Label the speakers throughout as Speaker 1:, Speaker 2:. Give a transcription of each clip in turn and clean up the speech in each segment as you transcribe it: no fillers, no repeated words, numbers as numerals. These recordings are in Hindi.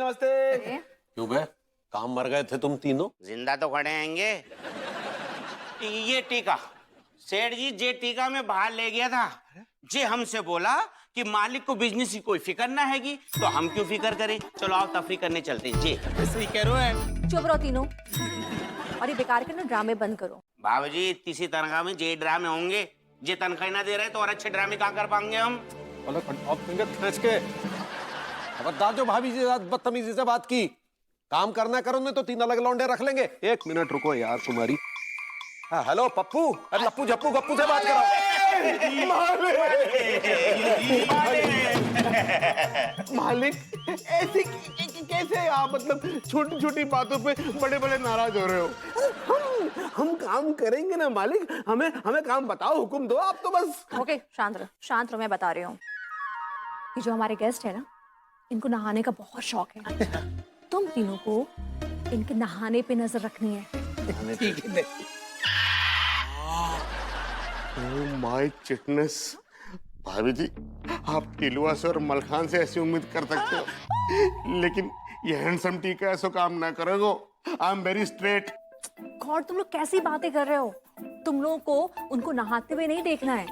Speaker 1: नमस्ते।
Speaker 2: क्यों बे, काम मर गए थे तुम तीनों?
Speaker 3: जिंदा तो खड़े हैंगे। ये टीका सेठ जी, जे टीका में बाहर ले गया था, जे हमसे बोला कि मालिक को बिजनेस की कोई फिक्र ना हैगी, तो हम क्यों फिक्र करें। चलो आओ तफरी करने चलते हैं। जी
Speaker 1: सही कह रहे हो।
Speaker 4: चुप रहो तीनों और ये बेकार के ना ड्रामे बंद करो।
Speaker 3: बाबूजी, तीसरी तनख्वाह में जे ड्रामे होंगे, जे तनख्वाह ना दे रहे तो और अच्छे ड्रामे कहाँ कर पाएंगे हम।
Speaker 2: खबरदार जो भाभी जी बदतमीजी से बात की। काम करना करो, नहीं तो 3 अलग लौंडे रख लेंगे। 1 मिनट रुको यार तुम्हारी। हाँ, हेलो पप्पू, अरे लप्पू झप्पू गप्पू से बात कराओ।
Speaker 1: मालिक ऐसे कैसे आप, मतलब छोटी छोटी बातों पे बड़े बड़े नाराज हो रहे हो। हम काम करेंगे ना मालिक, हमें काम बताओ, हुक्म दो आप तो बस।
Speaker 4: ओके, शांत रहो, मैं बता रही हूँ। ये जो हमारे गेस्ट है ना, इनको नहाने का बहुत शौक है। तुम तीनों को इनके नहाने पे नजर रखनी है।
Speaker 1: ठीक है। ओह माय चिटनेस, भाभी जी आप टिलुआ से और मलखान से ऐसी उम्मीद कर सकते हो, लेकिन ये हैंडसम टीका ऐसा काम ना करेगो। I am very straight.
Speaker 4: God, तुम लोग कैसी बातें कर रहे हो। तुम लोगों को उनको नहाते हुए नहीं देखना है,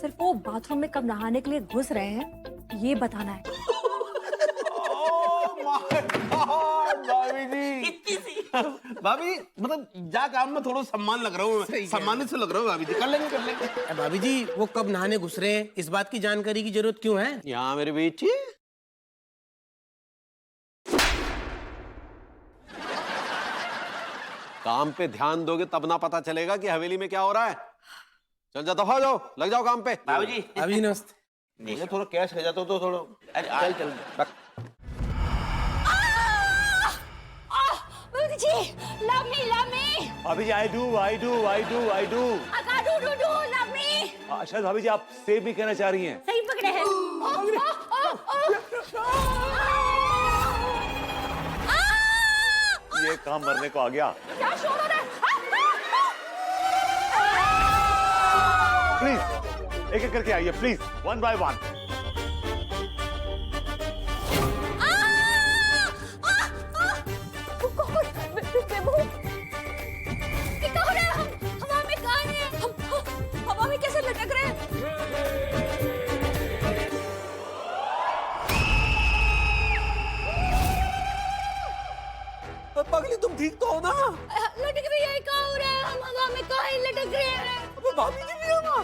Speaker 4: सिर्फ वो बाथरूम में कब नहाने के लिए घुस रहे हैं ये बताना है।
Speaker 1: भाभी जी, भाभी मतलब जा काम में थोड़ा सम्मान लग रहा हूँ, सम्मानित से लग रहा हूँ भाभी जी। कर लेंगे।
Speaker 5: भाभी जी, वो कब नहाने घुस रहे हैं इस बात की जानकारी की जरूरत क्यों है?
Speaker 2: यहाँ मेरी बेटी। काम पे ध्यान दोगे तब ना पता चलेगा कि हवेली में क्या हो रहा है। चल जा, दफा जाओ, लग जाओ काम पे।
Speaker 3: बाबूजी
Speaker 5: अभी नमस्ते।
Speaker 1: मुझे थोड़ा कैश है जाता तो थोड़ा चल रख।
Speaker 4: जी, love me।
Speaker 6: भाभी जी, आई डू।
Speaker 4: love me।
Speaker 6: शायद भाभी जी आप सेब भी कहना चाह रही हैं।
Speaker 4: सही पकड़े हैं।
Speaker 6: ये काम मरने को आ गया।
Speaker 4: क्या शोर हो रहा है?
Speaker 6: प्लीज एक एक करके आइए, प्लीज, 1 by 1।
Speaker 2: पगली तुम ठीक तो हो ना?
Speaker 4: लटक रही है, क्या हो रहा है? हम हवा में काहे लटक रहे हैं?
Speaker 2: अबे भाभी जी भी हो ना?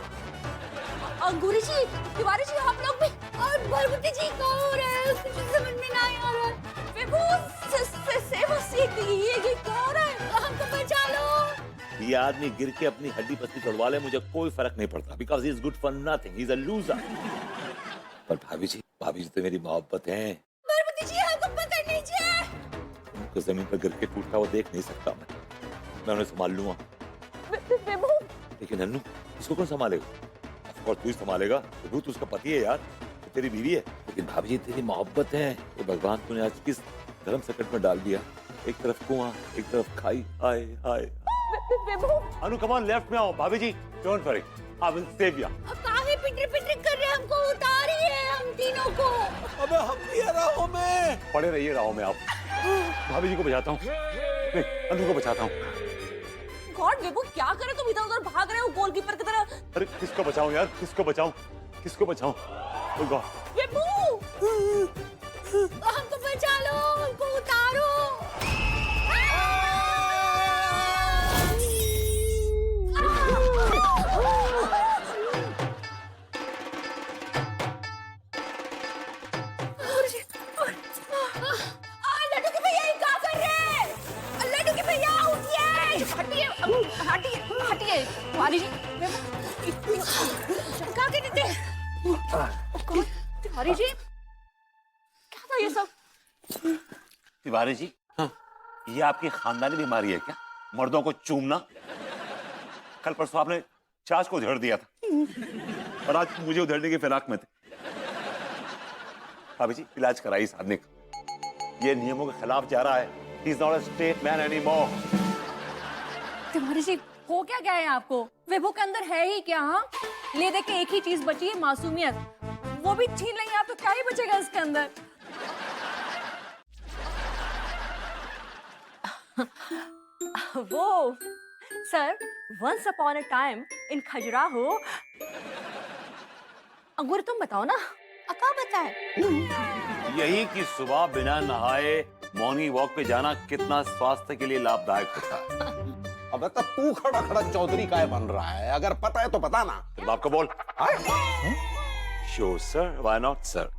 Speaker 4: अंगूरी जी, तिवारी जी, आप लोग भी। और भरभुट्टी जी, क्या हो रहा है? कुछ समझ में नहीं आ रहा है। विभू, ये क्या हो रहा है? हमको बचा लो।
Speaker 6: ये आदमी गिर के अपनी हड्डी पसली तोड़वा ले, मुझे कोई फर्क नहीं पड़ता, because he is good for nothing, he is a loser. पर भाभी जी तो मेरी मोहब्बत है।
Speaker 4: भरभुट्टी जी, आपको पता नहीं चाहिए।
Speaker 6: उनको जमीन पर गिर के टूटता वो देख नहीं सकता मैं उन्हें संभाल लूंगा।
Speaker 4: विभू,
Speaker 6: लेकिन नन्नू, इसको कौन संभालेगा? ऑफ कोर्स तू ही संभालेगा। विभू तो उसका पति है यार, तो तेरी बीवी है। लेकिन भाभी जी तेरी मोहब्बत है। ये भगवान तूने आज किस धर्म संकट में डाल दिया। एक तरफ कुआं, एक तरफ खाई। हाय हाय। अनु कम ऑन, लेफ्ट में आओ। भाभी जी don't worry, I will save you.
Speaker 4: काहे पिटर कर रहे हैं? हमको उतारिए, हम तीनों को।
Speaker 2: अबे हम भी राहों में
Speaker 6: पड़े रहिए राहों में आप। भाभी जी को बचाता हूँ, नहीं अनु को बचाता हूँ।
Speaker 4: गॉड, विभू क्या करे? तुम इधर उधर भाग रहे हो गोलकीपर की तरह।
Speaker 6: अरे किसको बचाऊं यार, किसको बचाऊं? Oh God।
Speaker 4: विभू, हमको बचा लो, हमको उतारो। लड्डू के भैया, क्या कर रहे हैं? लड्डू के भैया उठिए। हटिए तिवारी जी। क्या कर रहे थे? तिवारी जी, क्या था ये सब?
Speaker 6: तिवारी जी, हाँ, ये आपकी खानदानी बीमारी है क्या? मर्दों को चूमना? कल परसों आपने चाच को उधेड़ दिया था और आज मुझे उधेड़ने की फिराक में थे। भाभी जी इलाज कराइए इस आदमी का, ये नियमों के खिलाफ जा रहा है। He is not a straight man anymore।
Speaker 4: Tiwari ji, हो क्या गया है आपको? विभू के अंदर है ही क्या? हाँ, ले दे के एक ही चीज बची है, मासूमियत। वो भी छीन लेंगे आप तो क्या ही बचेगा इसके अंदर? वो sir, once upon a time in Khajuraho. अंगूर तुम बताओ ना, अका बताए।
Speaker 6: यही कि सुबह बिना नहाए मॉर्निंग वॉक पे जाना कितना स्वास्थ्य के लिए लाभदायक होता है।
Speaker 2: अब तू खड़ा खड़ा चौधरी काय बन रहा है? अगर पता है तो बता ना।
Speaker 6: बाप को बोल। Sure sir, why not sir.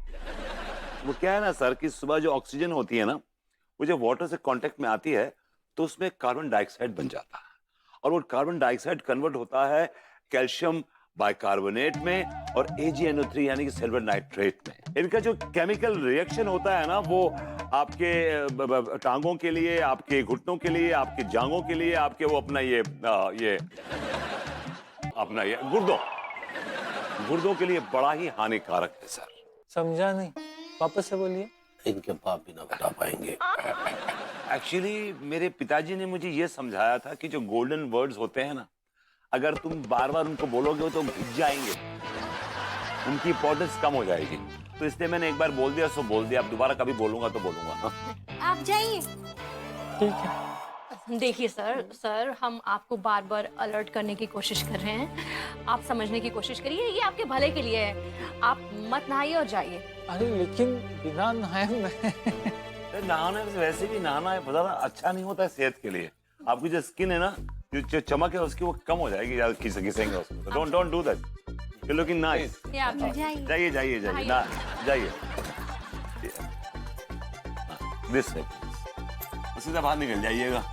Speaker 6: वो क्या है ना सर कि सुबह जो ऑक्सीजन होती है ना, वो जब वाटर से कांटेक्ट में आती है तो उसमें कार्बन डाइऑक्साइड बन जाता है, और वो कार्बन डाइऑक्साइड कन्वर्ट होता है कैल्शियम बाइकार्बोनेट में और AgNO3 यानी कि सिल्वर नाइट्रेट में। इनका जो केमिकल रिएक्शन होता है ना, वो आपके टांगों के लिए, आपके घुटनों के लिए, आपके जांघों के लिए, आपके वो अपना ये गुर्दों के लिए बड़ा ही हानिकारक है सर।
Speaker 7: समझा नहीं, वापस से बोलिए।
Speaker 2: इनके बाप भी ना बता पाएंगे।
Speaker 6: एक्चुअली मेरे पिताजी ने मुझे ये समझाया था कि जो गोल्डन वर्ड्स होते हैं ना, अगर तुम बार बार उनको बोलोगे तो घिस जाएंगे, उनकी इंपॉर्टेंस कम हो जाएगी। तो इसलिए मैंने एक बार बोल दिया सो बोल दिया, अब दोबारा कभी बोलूंगा तो बोलूंगा।
Speaker 4: आप जाइए।
Speaker 7: ठीक है।
Speaker 4: देखिए सर, हम आपको बार बार अलर्ट करने की कोशिश कर रहे हैं। आप समझने की कोशिश करिए, ये आपके भले के लिए है। आप मत नहाइए और जाइए।
Speaker 7: अरे लेकिन बिना नहाए मैं
Speaker 6: नहाने से वैसे भी नहाना है ज्यादा अच्छा नहीं होता है सेहत के लिए। आपकी जो स्किन है ना, जो चमक है उसकी, वो कम हो जाएगी ज्यादा घिसेंगे उसको। Don't do that, you looking nice.
Speaker 4: ये आप जाइए।
Speaker 6: जाइए ना जाइए, दिस वे, सीधा बाहर निकल जाइएगा।